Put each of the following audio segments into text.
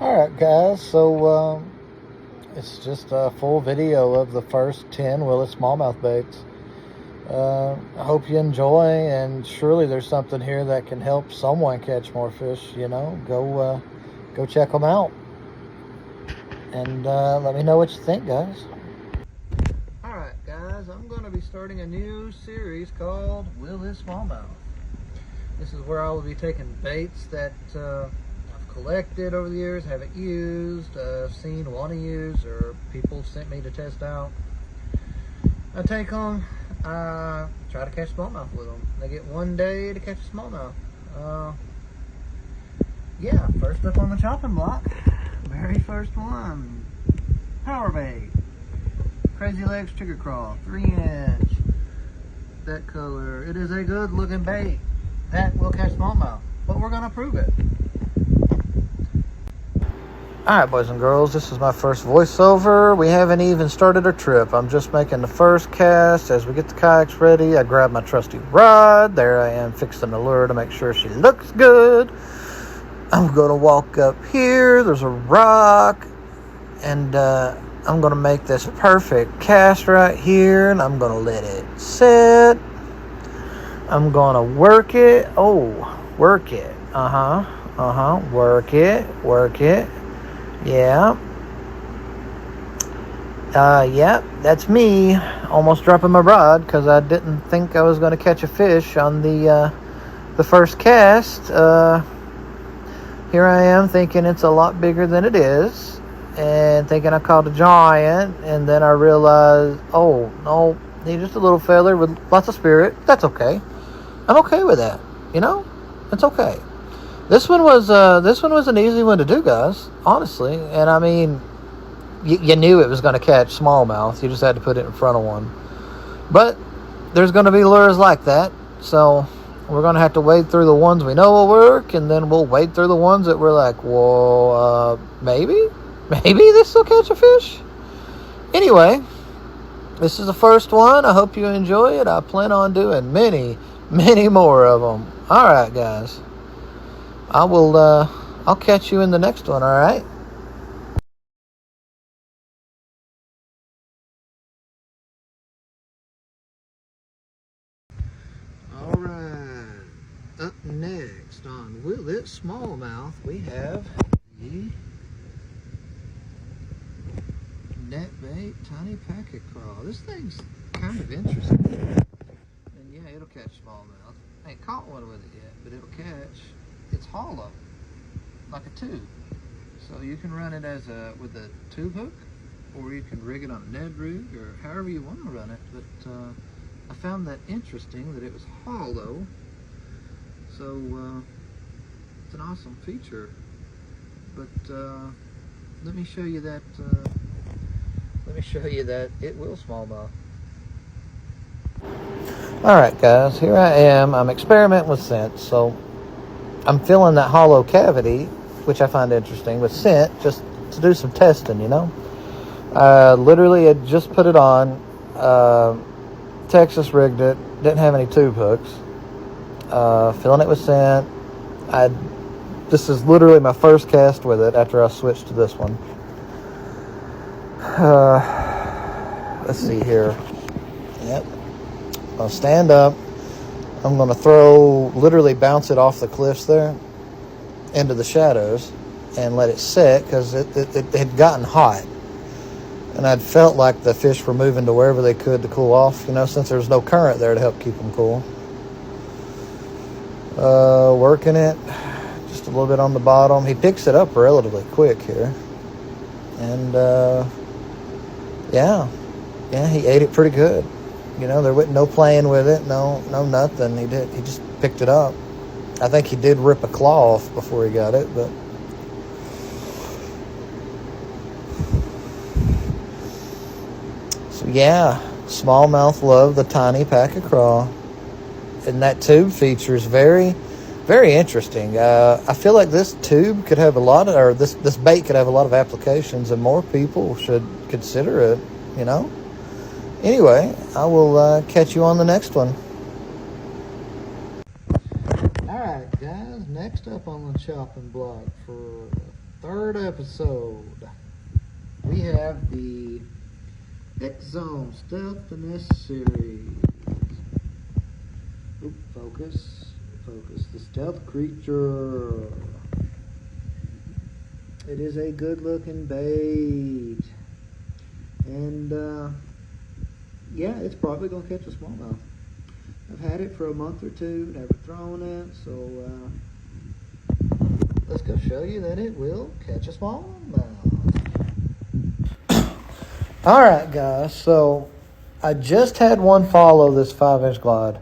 Alright guys, so it's just a full video of the first 10 Willis smallmouth baits. I hope you enjoy, and surely there's something here that can help someone catch more fish. Go check them out, and let me know what you think, guys. Alright guys, I'm going to be starting a new series called Willis Smallmouth. This is where I will be taking baits that I've collected over the years, haven't used, seen, want to use, or people sent me to test out. I take them, try to catch smallmouth with them. They get 1 day to catch a smallmouth. Yeah, first up on the chopping block, very first one, Powerbait. Crazy Legs Trigger Craw, 3-inch, that color. It is a good looking bait that will catch smallmouth, but we're gonna prove it. Alright boys and girls, this is my first voiceover. We haven't even started our trip. I'm just making the first cast. As we get the kayaks ready, I grab my trusty rod. There I am fixing the lure to make sure she looks good. I'm gonna walk up here, there's a rock, and I'm gonna make this perfect cast right here, and I'm gonna let it sit. I'm gonna work it. Work it. Work it. Yeah. Yeah, that's me. Almost dropping my rod because I didn't think I was gonna catch a fish on the first cast. Here I am thinking it's a lot bigger than it is, and thinking I caught a giant, and then I realized, oh no, he's just a little feather with lots of spirit. That's okay. I'm okay with that. It's okay. This one was an easy one to do, guys. Honestly, and I mean, you knew it was going to catch smallmouth. You just had to put it in front of one. But there's going to be lures like that, so we're going to have to wade through the ones we know will work, and then we'll wade through the ones that we're like, well, maybe this will catch a fish. Anyway, this is the first one. I hope you enjoy it. I plan on doing many more of them. All right, guys. I'll catch you in the next one, all right? All right. Up next on Willis Smallmouth, we have the net bait tiny paca craw. This thing's kind of interesting. And yeah, it'll catch smallmouth. I ain't caught one with it yet, but it'll catch. It's hollow, like a tube. So you can run it with a tube hook, or you can rig it on a Ned rig, or however you want to run it. But I found that interesting that it was hollow. So it's an awesome feature. But let me show you that. It will smallmouth. All right, guys. Here I am. I'm experimenting with scent. So I'm filling that hollow cavity, which I find interesting, with scent, just to do some testing, Literally had just put it on, Texas rigged it, didn't have any tube hooks, filling it with scent. This is literally my first cast with it after I switched to this one. Let's see here. Yep. I'll stand up. I'm going to literally bounce it off the cliffs there into the shadows and let it set, because it had gotten hot. And I'd felt like the fish were moving to wherever they could to cool off, since there's no current there to help keep them cool. Working it just a little bit on the bottom. He picks it up relatively quick here. And, yeah, he ate it pretty good. There wasn't no playing with it, no nothing. He just picked it up. I think he did rip a claw off before he got it, but so yeah, smallmouth love the tiny paca craw, and that tube feature is very, very interesting. I feel like this tube could have this bait could have a lot of applications, and more people should consider it. Anyway, I will catch you on the next one. Alright guys, next up on the chopping block for third episode. We have the Xone Stealth in this series. Oop, focus. The stealth creature. It is a good looking bait. And yeah, it's probably going to catch a smallmouth. I've had it for a month or two, never thrown it, so let's go show you that it will catch a smallmouth. Alright guys, so I just had one follow this 5-inch glide.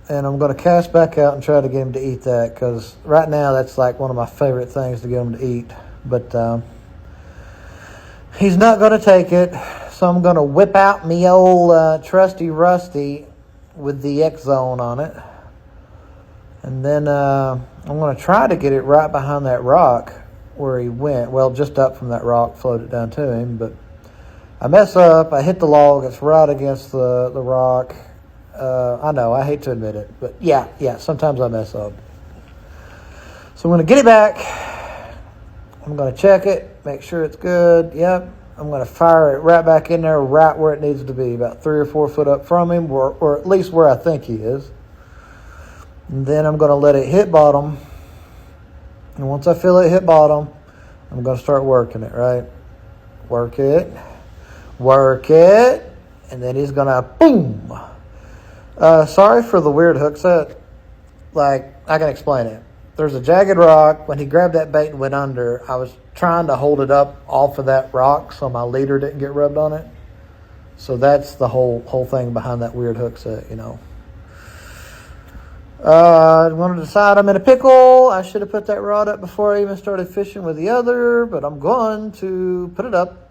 And I'm going to cast back out and try to get him to eat that, because right now that's like one of my favorite things to get him to eat. But he's not going to take it, so I'm going to whip out me old trusty Rusty with the Xone on it. And then I'm going to try to get it right behind that rock where he went. Well, just up from that rock, float it down to him. But I mess up, I hit the log, it's right against the rock. I know, I hate to admit it, but yeah, sometimes I mess up. So I'm going to get it back. I'm going to check it, make sure it's good. Yep. I'm going to fire it right back in there, right where it needs to be, about 3 or 4 foot up from him, or at least where I think he is. And then I'm going to let it hit bottom. And once I feel it hit bottom, I'm going to start working it, right? Work it. And then he's going to boom. Sorry for the weird hook set. Like, I can explain it. There's a jagged rock. When he grabbed that bait and went under, I was trying to hold it up off of that rock so my leader didn't get rubbed on it. So that's the whole thing behind that weird hook set, you know. I want to decide I'm in a pickle. I should have put that rod up before I even started fishing with the other, but I'm going to put it up.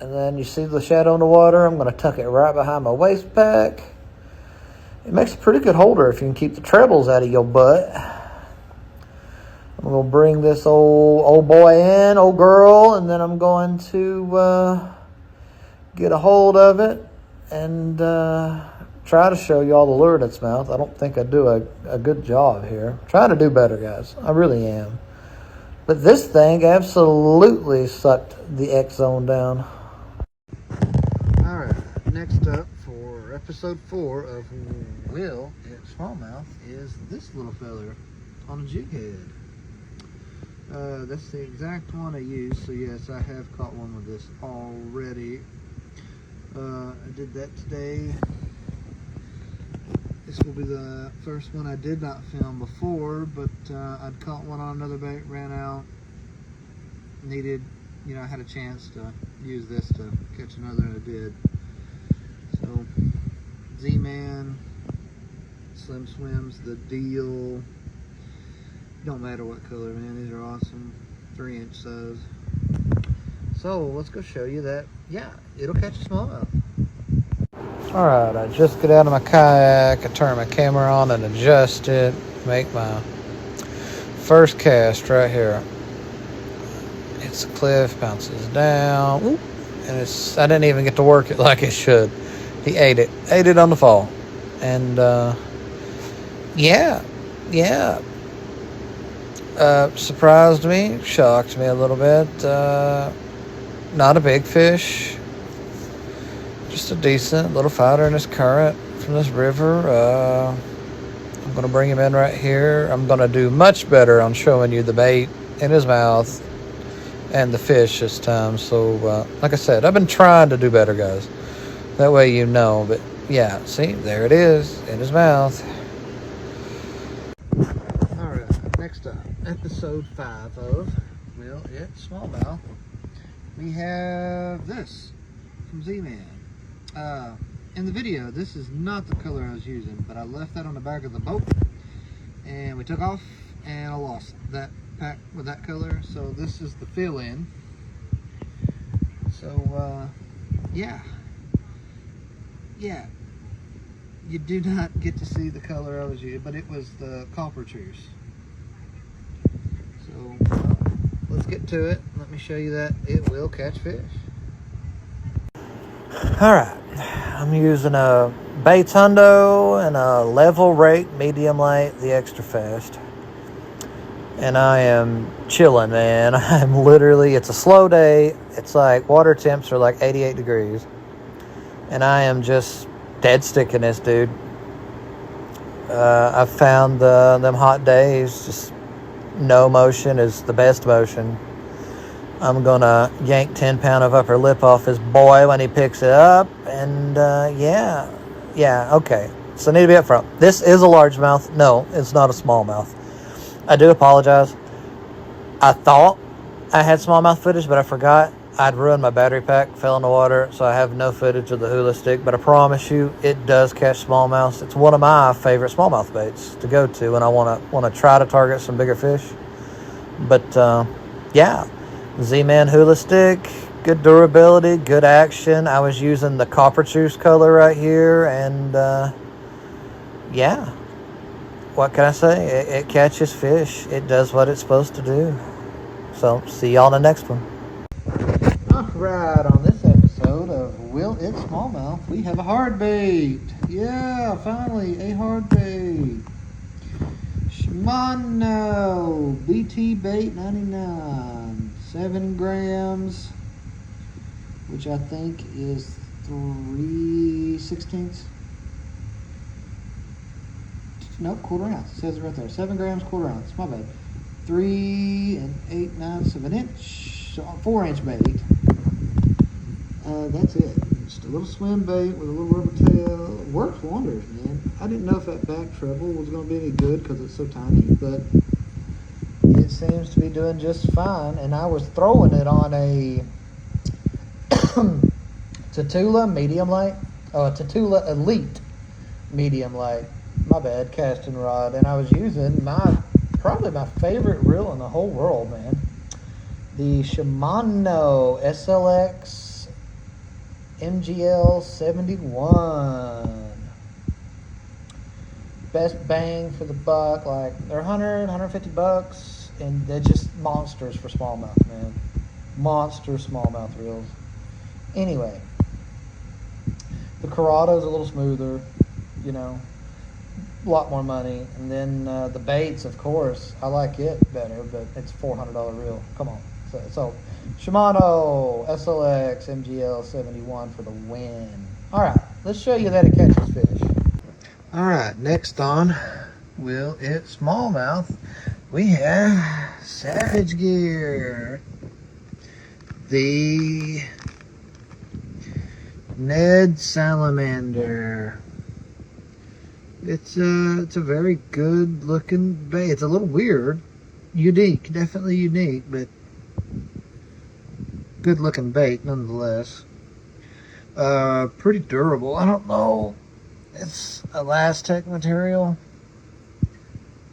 And then you see the shadow in the water. I'm going to tuck it right behind my waist pack. It makes a pretty good holder if you can keep the trebles out of your butt. I'm going to bring this old boy in, old girl, and then I'm going to get a hold of it and try to show you all the lure in its mouth. I don't think I do a good job here. I'm trying to do better, guys. I really am. But this thing absolutely sucked the Xone down. All right, next up for episode 4 of Will at Smallmouth is this little feller on a jig head. That's the exact one I used, so yes, I have caught one with this already. I did that today. This will be the first one I did not film before, but I'd caught one on another bait, ran out, needed, I had a chance to use this to catch another, and I did. So, Zman, Slim Swimz, the deal. Don't matter what color, man, these are awesome. 3-inch size. So, let's go show you that, yeah, it'll catch a smallmouth. Alright, I just get out of my kayak, I turn my camera on and adjust it, make my first cast right here. Hits the cliff, bounces down, whoop, and I didn't even get to work it like it should. He ate it on the fall. And yeah. Surprised me, shocked me a little bit. Not a big fish. Just a decent little fighter in this current from this river. I'm going to bring him in right here. I'm going to do much better on showing you the bait in his mouth and the fish this time. So, like I said, I've been trying to do better, guys. That way you know. But, yeah, see, there it is in his mouth. All right, next up, episode 5 of Will It Smallmouth. We have this from Zman. In the video, this is not the color I was using, but I left that on the back of the boat and we took off and I lost that pack with that color. So this is the fill-in. So yeah, you do not get to see the color I was using, but it was the copper cheers. So let's get to it. Let me show you that it will catch fish. Alright, I'm using a Baits Hundo and a level rate medium light, the extra fast. and I am chilling, man. I'm literally, it's a slow day. It's like water temps are like 88 degrees. And I am just dead sticking this, dude. I've found them hot days, just no motion is the best motion. I'm going to yank 10 pound of upper lip off his boy when he picks it up. And, yeah, okay. So I need to be upfront. This is a largemouth. No, it's not a smallmouth. I do apologize. I thought I had smallmouth footage, but I forgot. I'd ruined my battery pack, fell in the water, so I have no footage of the hula stick. But I promise you, it does catch smallmouths. It's one of my favorite smallmouth baits to go to when I want to try to target some bigger fish. But, yeah. Zman hula stick, good durability, good action. I was using the copper juice color right here, and yeah, what can I say? It catches fish. It does what it's supposed to do. So, see y'all in the next one. Alright, on this episode of Will It Smallmouth, we have a hard bait. Yeah, finally, a hard bait. Shimano BTB 99. 7 grams, which I think is 3/16. Nope, quarter ounce. It says it right there. 7 grams, quarter ounce. My bad. 3 8/9 of an inch. So 4-inch bait. That's it. Just a little swim bait with a little rubber tail. Works wonders, man. I didn't know if that back treble was going to be any good because it's so tiny, but it seems to be doing just fine. And I was throwing it on a Tatula medium light, Tatula Elite medium light. My bad, casting rod. And I was using probably my favorite reel in the whole world, man. The Shimano SLX MGL 71. Best bang for the buck. Like, they're 100, 150 bucks, and they're just monsters for smallmouth, man. Monster smallmouth reels. Anyway, the Coronado's a little smoother, you know, a lot more money. And then the baits, of course, I like it better, but it's a $400 reel. Come on. So Shimano SLX MGL 71 for the win. All right, let's show you that it catches fish. All right, next on Will It Smallmouth, we have Savage Gear, the Ned Salamander. It's a very good looking bait. It's a little weird, unique, definitely unique, but good looking bait nonetheless. Pretty durable. I don't know. It's elastic material,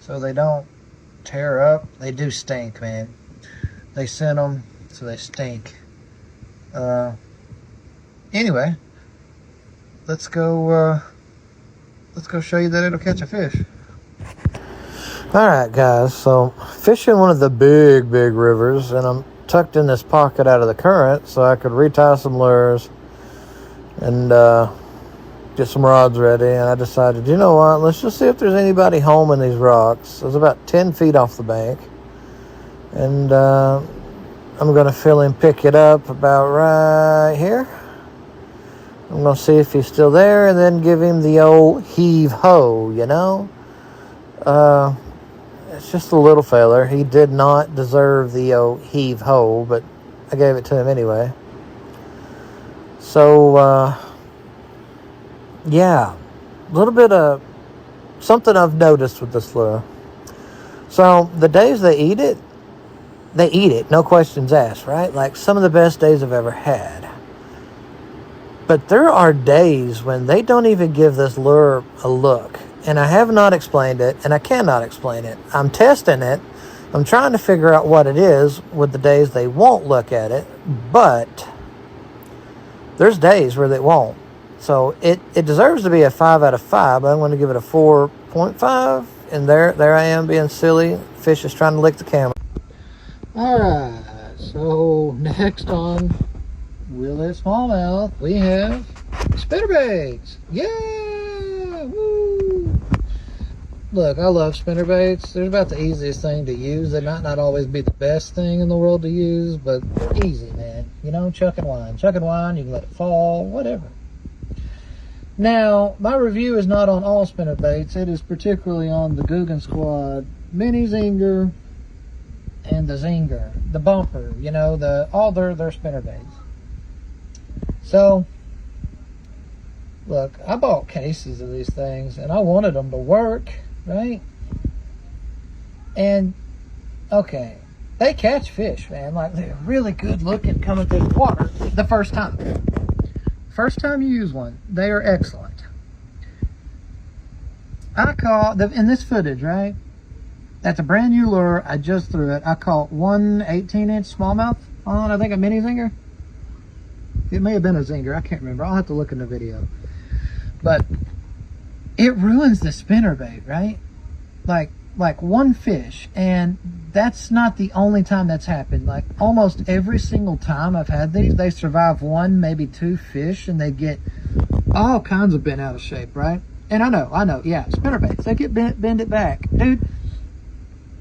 so they don't tear up. They do stink, man. They sent them, so they stink. Anyway, let's go show you that it'll catch a fish. All right, guys. So fishing one of the big rivers, and I'm tucked in this pocket out of the current so I could retie some lures and get some rods ready. And I decided, you know what, let's just see if there's anybody home in these rocks. It was about 10 feet off the bank, and I'm going to feel him pick it up about right here. I'm going to see if he's still there and then give him the old heave-ho, you know. It's just a little feller. He did not deserve the old heave-ho, but I gave it to him anyway. So, yeah, a little bit of something I've noticed with this lure. So, the days they eat it, no questions asked, right? Like some of the best days I've ever had. But there are days when they don't even give this lure a look. And I have not explained it, and I cannot explain it. I'm testing it. I'm trying to figure out what it is with the days they won't look at it. But there's days where they won't. So it deserves to be a 5 out of 5, but I'm going to give it a 4.5. And there I am being silly. Fish is trying to lick the camera. All right. So next on Will It Smallmouth, we have spinnerbaits. Yeah! Woo! look, I love spinnerbaits. They're about the easiest thing to use. They might not always be the best thing in the world to use, but they're easy, man. You know, chuck and wind. Chuck and wind, you can let it fall, whatever. Now, my review is not on all spinnerbaits. It is particularly on the Googan Squad mini zinger and the zinger, the bumper, you know, all their spinnerbaits. So, look, I bought cases of these things and I wanted them to work, right? And, okay, they catch fish, man. Like, they're really good looking coming through the water the first time. First time you use one, they are excellent. I caught, in this footage, right? That's a brand new lure. I just threw it. I caught one 18-inch smallmouth on, I think, a mini zinger. It may have been a zinger. I can't remember. I'll have to look in the video. But it ruins the spinnerbait, right? Like one fish. And that's not the only time that's happened. Like almost every single time I've had these, they survive one, maybe two fish, and they get all kinds of bent out of shape, right? And I know, yeah, spinnerbaits, they get bend it back. Dude,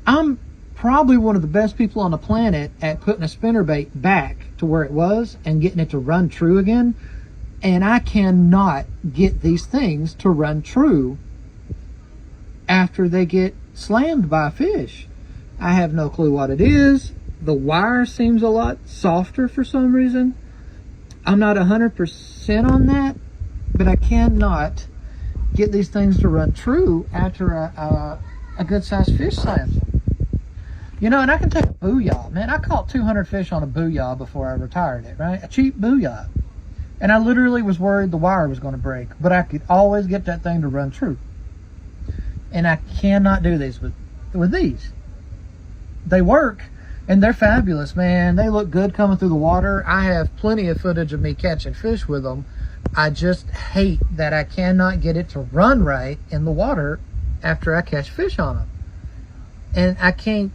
I'm probably one of the best people on the planet at putting a spinnerbait back to where it was and getting it to run true again. And I cannot get these things to run true after they get slammed by a fish. I have no clue what it is. The wire seems a lot softer for some reason. I'm not 100% on that, but I cannot get these things to run true after a good sized fish slams them. You know, and I can take a booyah. Man, I caught 200 fish on a booyah before I retired it, right? A cheap booyah. And I literally was worried the wire was going to break, but I could always get that thing to run true. And I cannot do these with these. They work, and they're fabulous, man. They look good coming through the water. I have plenty of footage of me catching fish with them. I just hate that I cannot get it to run right in the water after I catch fish on them. And I can't,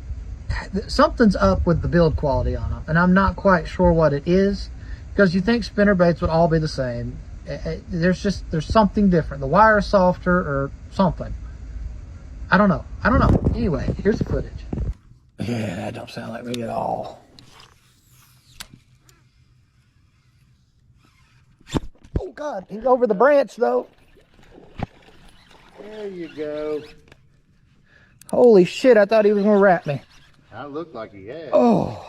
something's up with the build quality on them, and I'm not quite sure what it is, because you think spinnerbaits would all be the same. There's something different. The wire is softer or something. I don't know. Anyway, here's the footage. Yeah, that don't sound like me at all. Oh God, he's over the branch though. There you go. Holy shit, I thought he was gonna wrap me. I looked like he had. Oh,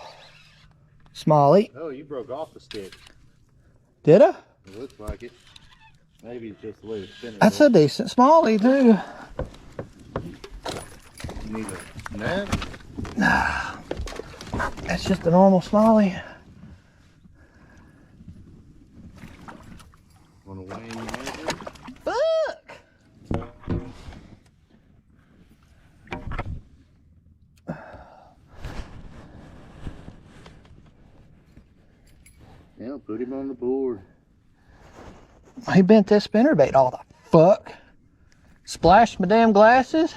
Smalley. Oh, you broke off the stick. Did I? It looks like it. Maybe it's just the way it's spinning. That's a decent Smalley too. You need a net? Nah, that's just a normal Smalley. Want to weigh in your measure? Fuck! Yeah, put him on the board. He bent that spinnerbait all the fuck. Splashed my damn glasses.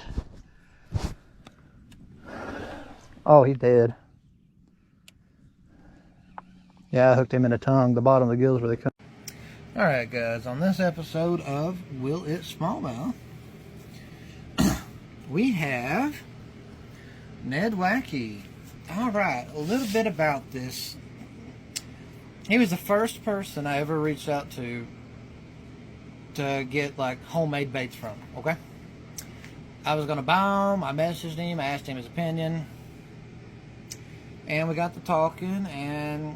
Oh, he's dead. Yeah, I hooked him in the tongue, the bottom of the gills where they come. Alright guys, on this episode of Will It Smallmouth, we have Nedwacky. Alright, a little bit about this. He was the first person I ever reached out to get like homemade baits from, okay? I was gonna buy them, I messaged him, I asked him his opinion, and we got to talking, and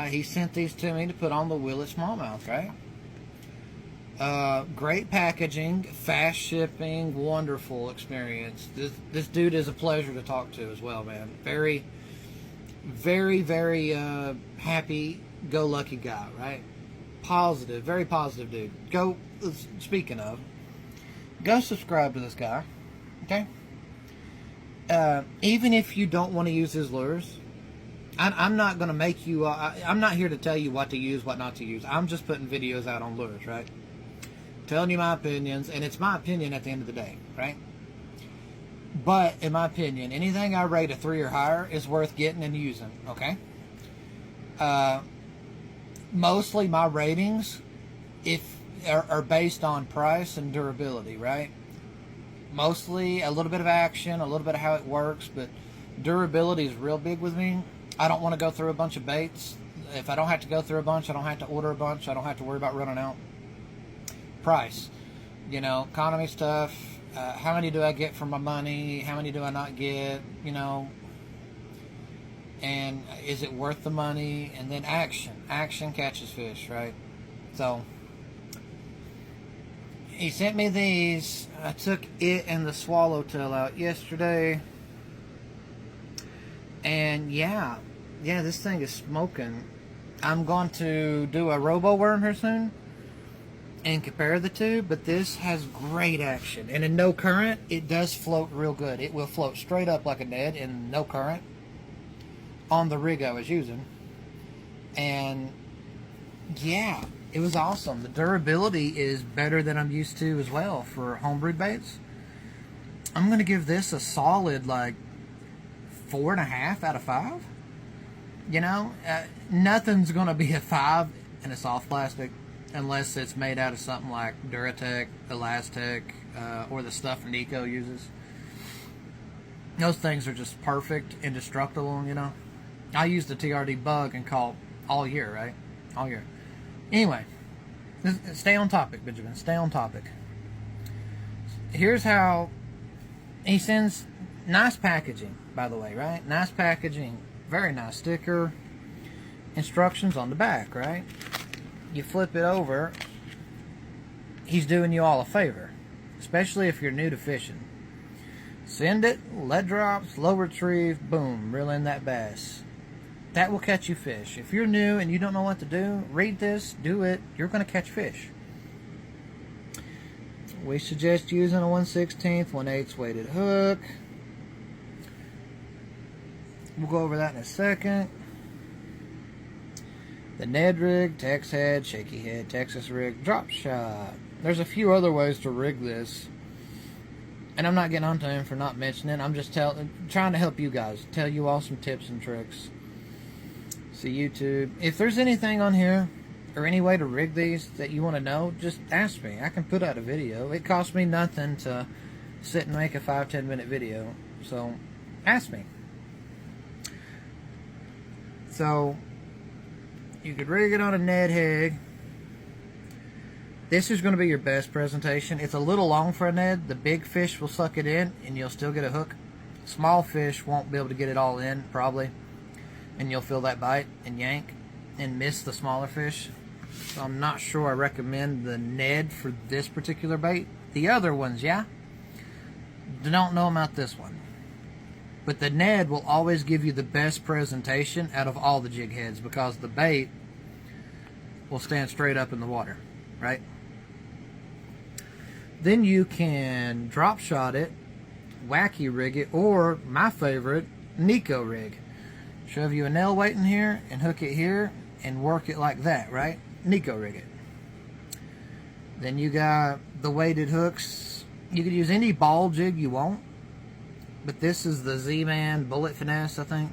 he sent these to me to put on the Will It Smallmouth, right? Great packaging, fast shipping, wonderful experience. This dude is a pleasure to talk to as well, man. Very, very, very happy-go-lucky guy, right? Positive, very positive dude. Speaking of, go subscribe to this guy, okay? Even if you don't want to use his lures, I'm not going to make you, I'm not here to tell you what to use, what not to use. I'm just putting videos out on lures, right? Telling you my opinions, and it's my opinion at the end of the day, right? But, in my opinion, anything I rate a 3 or higher is worth getting and using, okay? Mostly my ratings are based on price and durability, right? mostly a little bit of action, a little bit of how it works, but durability is real big with me. I don't want to go through a bunch of baits. If I don't have to go through a bunch, I don't have to order a bunch, I don't have to worry about running out. Price, you know, economy stuff. How many do I get for my money? How many do I not get? You know, and is it worth the money? And then action. Action catches fish, right? So he sent me these. I took it and the swallowtail out yesterday, and yeah, this thing is smoking. I'm going to do a robo worm here soon and compare the two, but this has great action, and in no current it does float real good. It will float straight up like a Ned in no current on the rig I was using, and yeah, it was awesome. The durability is better than I'm used to as well for homebrew baits. I'm gonna give this a solid like 4.5 out of 5. You know, nothing's gonna be a 5 in a soft plastic unless it's made out of something like Duratec, Elastec, or the stuff Nico uses. Those things are just perfect, indestructible, you know. I used the TRD bug and caught all year, right? All year. Anyway, stay on topic, Benjamin. Stay on topic. Here's how he sends nice packaging, by the way, right? Nice packaging. Very nice sticker. Instructions on the back, right? You flip it over. He's doing you all a favor, especially if you're new to fishing. Send it, lead drops, low retrieve, boom, reel in that bass. That will catch you fish. If you're new and you don't know what to do, read this, do it, you're going to catch fish. We suggest using a 1/16, 1/8 weighted hook. We'll go over that in a second. The Ned rig, Tex head, shaky head, Texas rig, drop shot. There's a few other ways to rig this, and I'm not getting onto him for not mentioning. I'm just trying to help you guys, tell you all some tips and tricks. See YouTube. If there's anything on here or any way to rig these that you want to know, just ask me. I can put out a video. It costs me nothing to sit and make a 5-10 minute video, so ask me. So you could rig it on a Ned head. This is going to be your best presentation. It's a little long for a Ned. The big fish will suck it in and you'll still get a hook. Small fish won't be able to get it all in, probably. And you'll feel that bite and yank and miss the smaller fish. So I'm not sure I recommend the Ned for this particular bait. The other ones, yeah. Don't know about this one. But the Ned will always give you the best presentation out of all the jig heads because the bait will stand straight up in the water, right? Then you can drop shot it, wacky rig it, or my favorite, Nico rig. Shove you a nail weight in here and hook it here and work it like that, right? Nico rig it. Then you got the weighted hooks. You could use any ball jig you want. But this is the Zman Bullet Finesse, I think.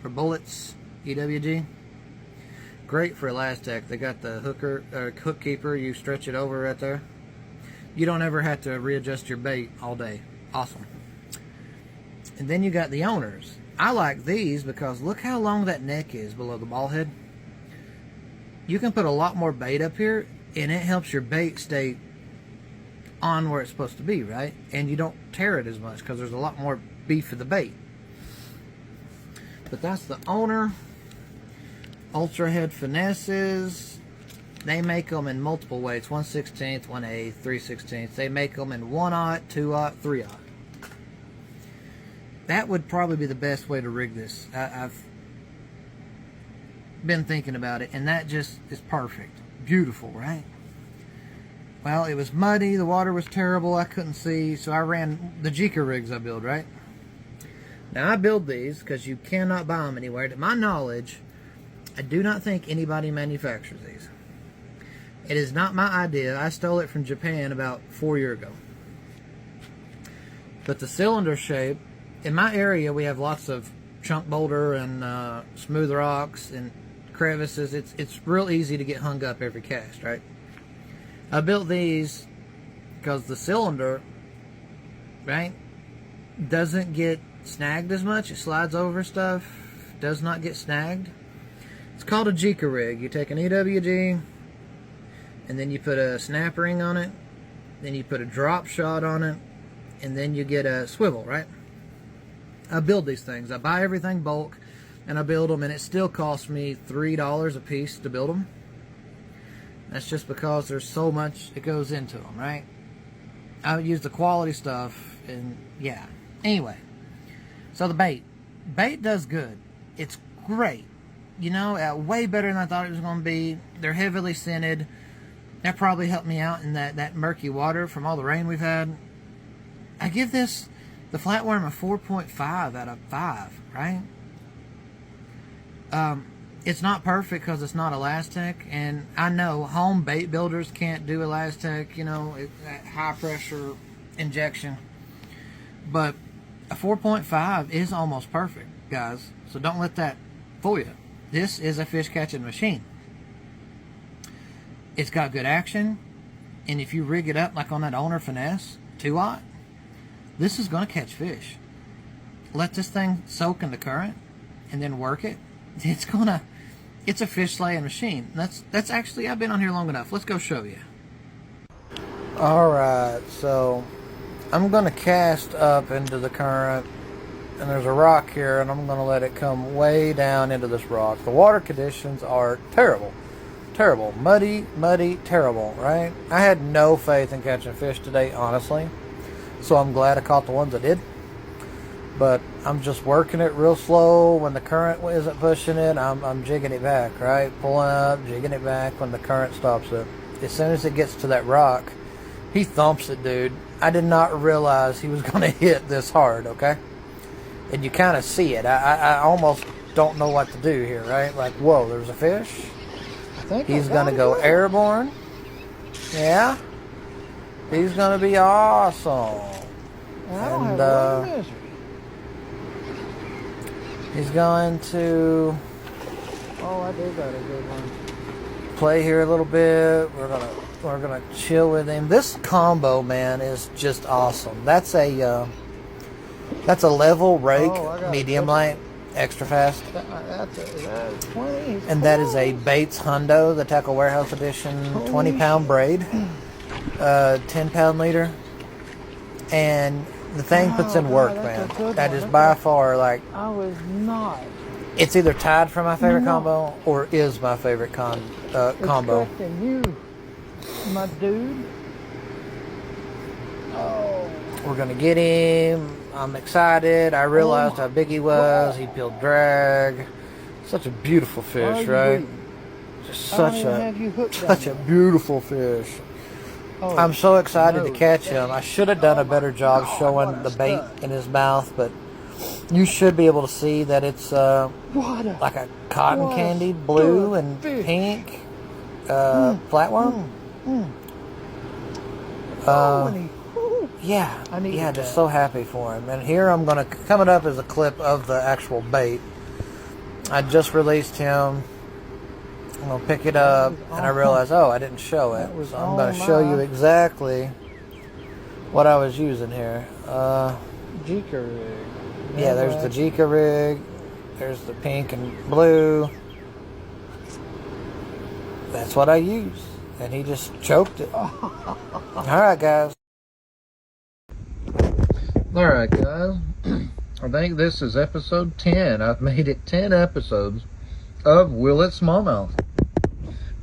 Or Bullets, EWG. Great for Elastec. They got the hook keeper. You stretch it over right there. You don't ever have to readjust your bait all day. Awesome. And then you got the owners. I like these because look how long that neck is below the ball head. You can put a lot more bait up here, and it helps your bait stay on where it's supposed to be, right? And you don't tear it as much because there's a lot more beef of the bait. But that's the owner. Ultra head finesses. They make them in multiple weights: 1/16, 1/8, 3/16. They make them in 1/0, 2/0, 3/0. That would probably be the best way to rig this. I've been thinking about it, and that just is perfect. Beautiful, right? Well, it was muddy, the water was terrible, I couldn't see, so I ran the chigger rigs I build, right? Now, I build these because you cannot buy them anywhere. To my knowledge, I do not think anybody manufactures these. It is not my idea. I stole it from Japan about 4 years ago. But the cylinder shape, in my area, we have lots of chunk boulder and smooth rocks and crevices. It's real easy to get hung up every cast, right? I built these because the cylinder right? Doesn't get snagged as much. It slides over stuff. Does not get snagged. It's called a jigger rig. You take an EWG, and then you put a snap ring on it, then you put a drop shot on it, and then you get a swivel, right? I build these things. I buy everything bulk, and I build them, and it still costs me $3 a piece to build them. That's just because there's so much that goes into them, right? I use the quality stuff, and yeah. Anyway, so the bait. Bait does good. It's great. You know, way better than I thought it was going to be. They're heavily scented. That probably helped me out in that murky water from all the rain we've had. I give this, the flatworm, a 4.5 out of 5, right? It's not perfect because it's not Elastec, and I know home bait builders can't do Elastec, you know, that high pressure injection. But a 4.5 is almost perfect, guys. So don't let that fool you. This is a fish catching machine. It's got good action, and if you rig it up like on that Owner Finesse 2-aught, this is going to catch fish. Let this thing soak in the current, and then work it. It's a fish slaying machine. That's actually, I've been on here long enough. Let's go show you. Alright, so I'm going to cast up into the current, and there's a rock here, and I'm going to let it come way down into this rock. The water conditions are terrible. Terrible. Muddy, terrible, right? I had no faith in catching fish today, honestly. So I'm glad I caught the ones I did. But I'm just working it real slow. When the current isn't pushing it, I'm jigging it back, right? Pulling up, jigging it back when the current stops it. As soon as it gets to that rock, he thumps it, dude. I did not realize he was going to hit this hard, okay? And you kind of see it. I almost don't know what to do here, right? Like, whoa, there's a fish. He's going to go airborne. Yeah. He's going to be awesome. And he's going to I did got a good one. Play here a little bit. We're gonna chill with him. This combo, man, is just awesome. That's a level rake, medium light, extra fast. That's a 20. And that is a Bates Hundo, the Tackle Warehouse Edition, 20-pound braid, 10-pound leader, and the thing puts in work, man. That is by far, like, I was not. It's either tied for my favorite combo or is my favorite combo. Expecting you, my dude. Oh. We're gonna get him. I'm excited. I realized how big he was. He peeled drag. Such a beautiful fish, right? Just such a beautiful fish. Oh, I'm so excited to catch him. I should have done a better job showing the bait in his mouth, but you should be able to see that it's like a cotton candy blue and pink flatworm. Yeah, just so happy for him. And here I'm going to, coming up is a clip of the actual bait. I just released him. I'm going to pick it up, and I realized, I didn't show it. So I'm going to show you exactly what I was using here. Jigger rig. Yeah, there's the jigger rig. There's the pink and blue. That's what I used. And he just choked it. Alright, guys. Alright, guys. I think this is episode 10. I've made it 10 episodes of Will It Smallmouth.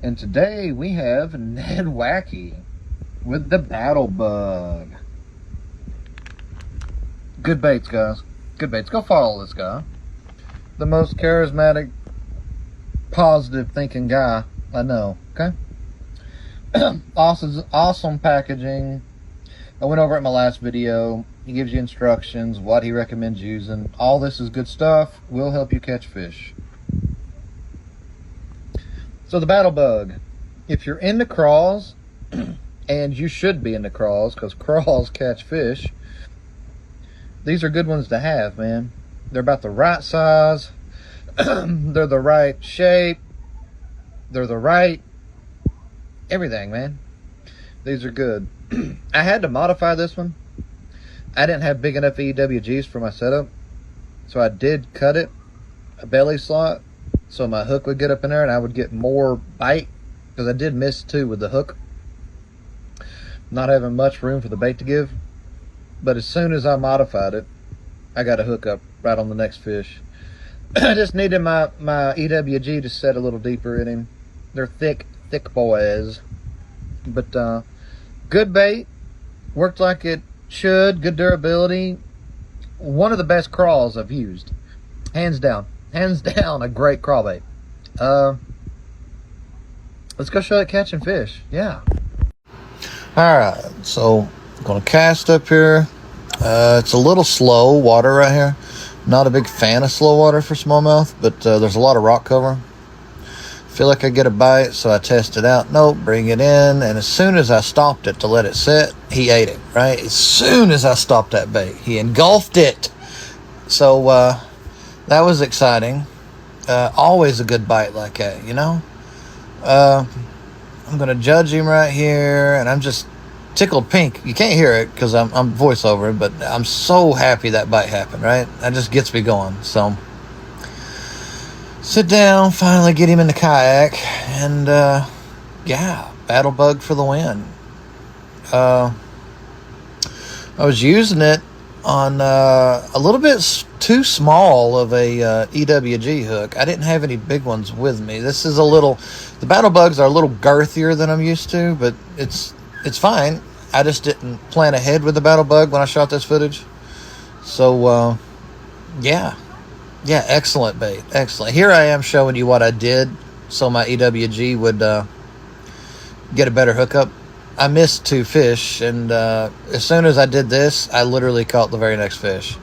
And today we have Nedwacky with the battle bug. Good baits, guys. Good baits. Go follow this guy. The most charismatic, positive thinking guy I know. Okay? Awesome packaging. I went over it in my last video. He gives you instructions, what he recommends using. All this is good stuff. Will help you catch fish. So the battle bug. If you're into craws, and you should be into craws, because craws catch fish, these are good ones to have, man. They're about the right size. They're the right shape. They're the right everything, man. These are good. I had to modify this one I didn't have big enough EWGs for my setup, so I did cut it a belly slot so my hook would get up in there and I would get more bite, because I did miss too with the hook, not having much room for the bait to give. But as soon as I modified it, I got a hook up right on the next fish. I just needed my EWG to set a little deeper in him. They're thick boys. But good bait, worked like it should, good durability. One of the best craws I've used, hands down, a great craw bait. Let's go show it catching fish. Yeah. All right, so I'm gonna cast up here. It's a little slow water right here. Not a big fan of slow water for smallmouth, but there's a lot of rock cover. Feel like I get a bite, so I test it out. Nope, bring it in, and as soon as I stopped it to let it set, he ate it, right? As soon as I stopped that bait, he engulfed it. So that was exciting. Always a good bite like that, you know? I'm gonna judge him right here, and I'm just tickled pink. You can't hear it because I'm voiceover, but I'm so happy that bite happened, right? That just gets me going. So sit down, finally get him in the kayak, and yeah, battle bug for the win. I was using it on a little bit too small of a EWG hook. I didn't have any big ones with me. This is the battle bugs are a little girthier than I'm used to, but it's fine. I just didn't plan ahead with the battle bug when I shot this footage. So yeah, excellent bait, excellent. Here I am showing you what I did so my EWG would get a better hookup. I missed 2 fish, and as soon as I did this, I literally caught the very next fish.